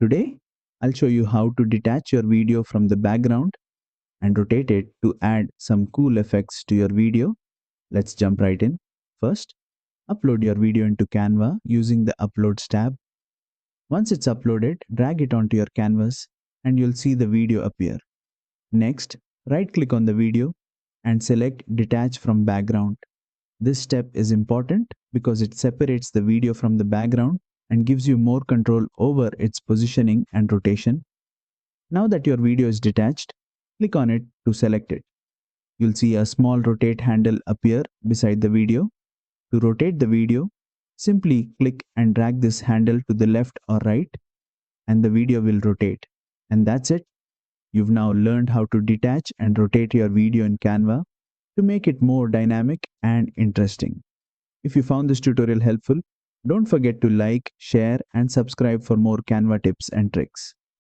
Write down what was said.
Today, I'll show you how to detach your video from the background and rotate it to add some cool effects to your video. Let's jump right in. First, upload your video into Canva using the Uploads tab. Once it's uploaded, drag it onto your canvas and you'll see the video appear. Next, right-click on the video and select Detach from Background. This step is important because it separates the video from the background and gives you more control over its positioning and rotation. Now that your video is detached, click on it to select it. You'll see a small rotate handle appear beside the video. To rotate the video, simply click and drag this handle to the left or right, and the video will rotate. And that's it. You've now learned how to detach and rotate your video in Canva to make it more dynamic and interesting. If you found this tutorial helpful, don't forget to like, share, and subscribe for more Canva tips and tricks.